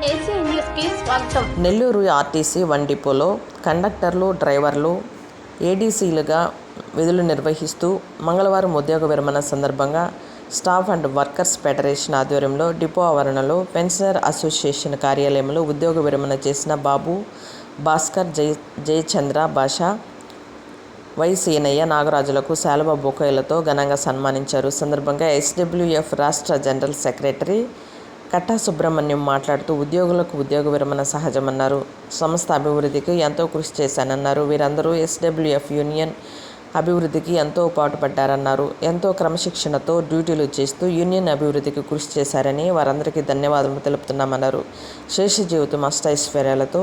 AC న్యూస్కి స్వాగతం. Nellore RTC one డిపోలో కండక్టర్లు, డ్రైవర్లు ఏడీసీలుగా విధులు నిర్వహిస్తూ మంగళవారం ఉద్యోగ విరమణ సందర్భంగా స్టాఫ్ అండ్ వర్కర్స్ ఫెడరేషన్ ఆధ్వర్యంలో డిపో ఆవరణలో పెన్షనర్ అసోసియేషన్ కార్యాలయంలో ఉద్యోగ విరమణ చేసిన బాబు, భాస్కర్, జయచంద్ర, భాషా, వై సీనయ్య, నాగరాజులకు శాలువా బొకేలతో ఘనంగా సన్మానించారు. సందర్భంగా ఎస్డబ్ల్యూఎఫ్ రాష్ట్ర జనరల్ సెక్రటరీ కట్టా సుబ్రహ్మణ్యం మాట్లాడుతూ ఉద్యోగులకు ఉద్యోగ విరమణ సహజమన్నారు. సంస్థ అభివృద్ధికి ఎంతో కృషి చేశానన్నారు. వీరందరూ ఎస్డబ్ల్యూఎఫ్ యూనియన్ అభివృద్ధికి ఎంతో పాటుపడ్డారన్నారు. ఎంతో క్రమశిక్షణతో డ్యూటీలు చేస్తూ యూనియన్ అభివృద్ధికి కృషి చేశారని వారందరికీ ధన్యవాదాలు తెలుపుతున్నామన్నారు. శేష జీవితం అష్టైశ్వర్యాలతో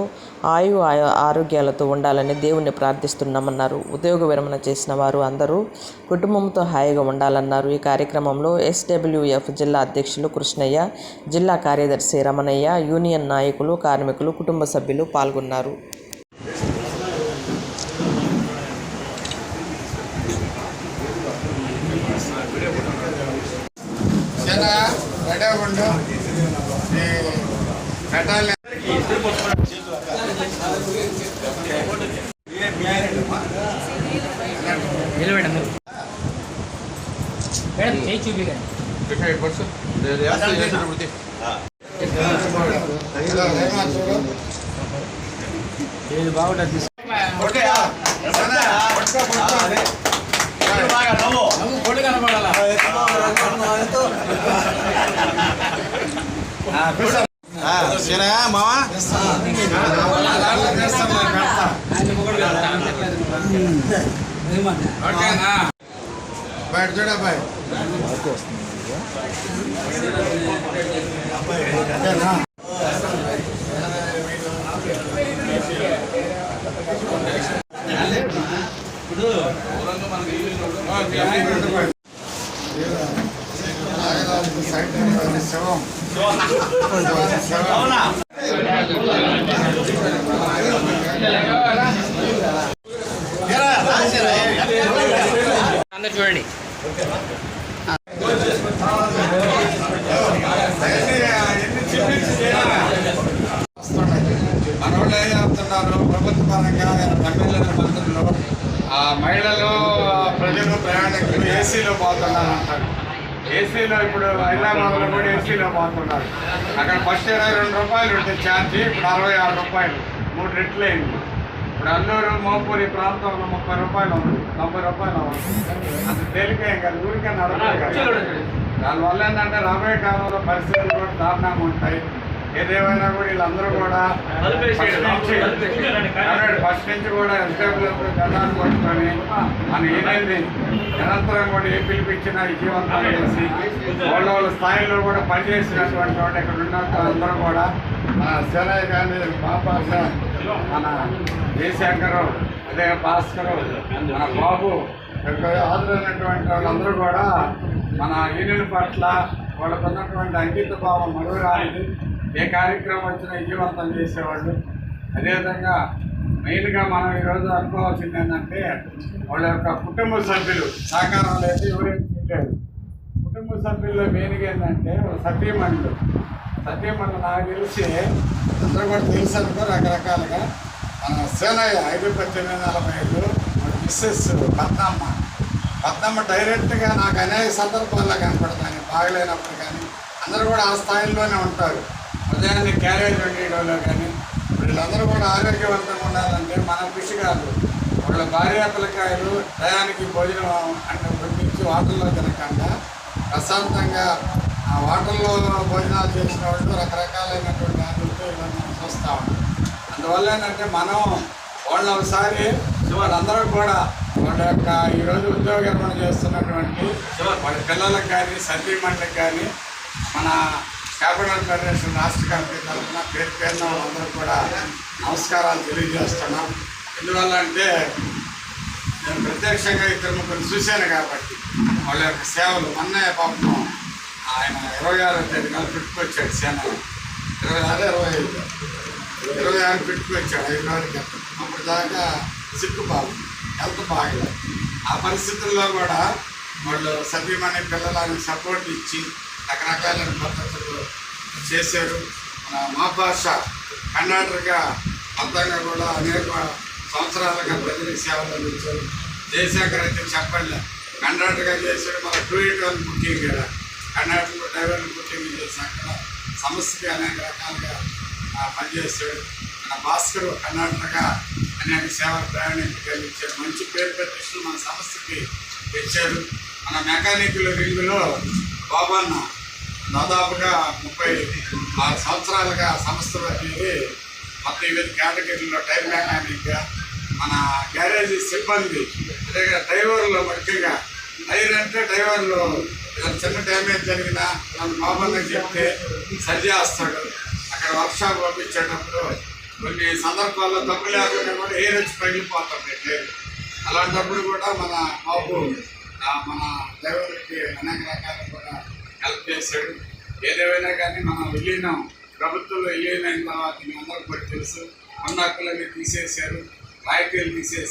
ఆరోగ్యాలతో ఉండాలని దేవుణ్ణి ప్రార్థిస్తున్నామన్నారు. ఉద్యోగ విరమణ చేసిన వారు అందరూ కుటుంబంతో హాయిగా ఉండాలన్నారు. ఈ కార్యక్రమంలో ఎస్డబ్ల్యూఎఫ్ జిల్లా అధ్యక్షులు కృష్ణయ్య, జిల్లా కార్యదర్శి రమణయ్య, యూనియన్ నాయకులు, కార్మికులు, కుటుంబ సభ్యులు పాల్గొన్నారు. అందరు చూడండి. మనోళ్ళు ఏం చేస్తున్నారు, ప్రభుత్వ పరంగా ఎమ్మెల్యేల మంత్రులు మహిళలు, ప్రజలు, ప్రయాణికులు ఏసీలో పోతున్నారు అంటారు. ఏసీలో ఇప్పుడు హైదరాబాద్లో కూడా ఏసీలో పోతున్నారు. అక్కడ ఫస్ట్ 22 రూపాయలు ఉంటే ఛార్జీ, ఇప్పుడు 66 రూపాయలు, 3 రెట్లు అయింది. ఇప్పుడు అల్లూరు, మోపూరి ప్రాంతంలో 30 రూపాయలు ఉంది, 90 రూపాయలు అవుతుంది. అంత తేలికేం కాదు, ఊరికే నడపదు కదా. దానివల్ల ఏంటంటే రాబోయే కాలంలో పరిస్థితులు కూడా దారుణంగా ఉంటాయి. ఏదేమైనా కూడా వీళ్ళందరూ కూడా ఫస్ట్ నుంచి కూడా ఎస్డబ్ల్యూఎఫ్ జెండాను పట్టుకొని మన యూనియన్ని నిరంతరం కూడా ఏ పిలిపించినా విజయవంతం చేసి వాళ్ళ స్థాయిలో కూడా పనిచేసినటువంటి వాళ్ళు ఇక్కడ ఉన్నంత అందరూ కూడా మన సేనయ్య కానీ, బాబాష, మన జయశంకరు, అదే భాస్కరు, మన బాబు, హాజరైనటువంటి వాళ్ళందరూ కూడా మన యూనియన్ పట్ల వాళ్ళకు ఉన్నటువంటి అంకిత భావం మరువరానిది. ఏ కార్యక్రమం వచ్చినా విజయవంతం చేసేవాళ్ళు. అదేవిధంగా మెయిన్గా మనం ఈరోజు అనుకోవాల్సింది ఏంటంటే వాళ్ళ యొక్క కుటుంబ సభ్యులు సహకారం లేదు, ఎవరేం చేయలేదు. కుటుంబ సభ్యుల్లో మెయిన్గా ఏంటంటే సతీమణులు నాకు తెలిసి అందరూ కూడా తెలుసు అనుకో రకరకాలుగా. మన సేనయ్య 5-18-40 మిస్సెస్ పద్మమ్మ డైరెక్ట్గా నాకు అనేక సందర్భాల్లో కనపడతాను, బాగలేనప్పుడు కానీ అందరూ కూడా ఆ స్థాయిలోనే ఉంటారు. ఉదయాన్నే క్యారేజ్ వండేయడంలో కానీ వీళ్ళందరూ కూడా ఆరోగ్యవంతంగా ఉండాలంటే మన కృషి కాదు. వాళ్ళ భార్య పిల్లకాయలు టయానికి భోజనం అంటే పంపించి వాటర్లో తినకుండా ప్రశాంతంగా ఆ వాటర్లో భోజనాలు చేసిన వాళ్ళు రకరకాలైనటువంటి ఆటలతో ఇవన్నీ చూస్తూ ఉంటాం. అందువల్ల ఏంటంటే మనం వాళ్ళ ఒకసారి వాళ్ళందరూ కూడా వాళ్ళ యొక్క ఈరోజు ఉద్యోగ విరమణ చేస్తున్నటువంటి వాళ్ళ పిల్లలకు కానీ, సతీమణులకు కానీ మన క్యాపిటల్ ఫెడరేషన్ రాష్ట్ర కమిటీ తరఫున పేరున వాళ్ళందరూ కూడా నమస్కారాలు తెలియజేస్తున్నాం. ఎందువల్ల అంటే నేను ప్రత్యక్షంగా 2-3 చూశాను కాబట్టి వాళ్ళ యొక్క సేవలు. మొన్నే పాపం ఆయన 26వ తేదీన పెట్టుకొచ్చాడు, సేన 26 పెట్టుకొచ్చాడు 5 రోజుల క్రితం. అప్పుడు దాకా సిక్కు బాబు హెల్త్ బాగలేదు. ఆ పరిస్థితుల్లో కూడా వాళ్ళు సతీమణి పిల్లలని సపోర్ట్ ఇచ్చి రకరకాలైన పద్ధతులు చేశారు. మాఫాష కండక్టర్గా మొత్తంగా కూడా అనేక సంవత్సరాలుగా ప్రజలకు సేవలు అందించారు. జయశంకర్ అయితే చెప్పండి, కండక్టర్గా చేశాడు. మన 281 బుకింగ్ కూడా కండక్టర్ డ్రైవర్లు బుకింగ్ చేసి అక్కడ సంస్థకి అనేక రకాలుగా పనిచేస్తాడు. మన భాస్కర్ కండక్టర్గా అనేక సేవలు ప్రయాణికులు ఇచ్చారు. మంచి పేరు ప్రతిష్టలు మన సంస్థకి ఇచ్చారు. మన మెకానికల్ రింగులో బాబన్న దాదాపుగా 36 సంవత్సరాలుగా సంస్థ అనేది మొత్తం 5 కేటగిరీలో టైర్ మెకానిక్గా, మన గ్యారేజీ సిబ్బంది, అదే డ్రైవర్లు ముఖ్యంగా టైర్ అంటే డ్రైవర్లు చిన్న డ్యామేజ్ జరిగినా మన బాబన్నకి చెప్తే సరి చేస్తాడు. అక్కడ వర్క్షాప్ పంపించేటప్పుడు కొన్ని సందర్భాల్లో తప్పు లేకుండా కూడా ఎయిర్ వచ్చి పగిలిపోతుంది టైర్. అలాంటప్పుడు కూడా మన బాబు మన డ్రైవర్లకి అనేక రకాలు కూడా హెల్ప్ చేశాడు. ఏదేమైనా కానీ మనం విలీనం ప్రభుత్వంలో విలీనైన తర్వాత మీ అందరికీ కూడా తెలుసు, ఉన్న హక్కులన్నీ తీసేశారు, రాయితీలు తీసేసి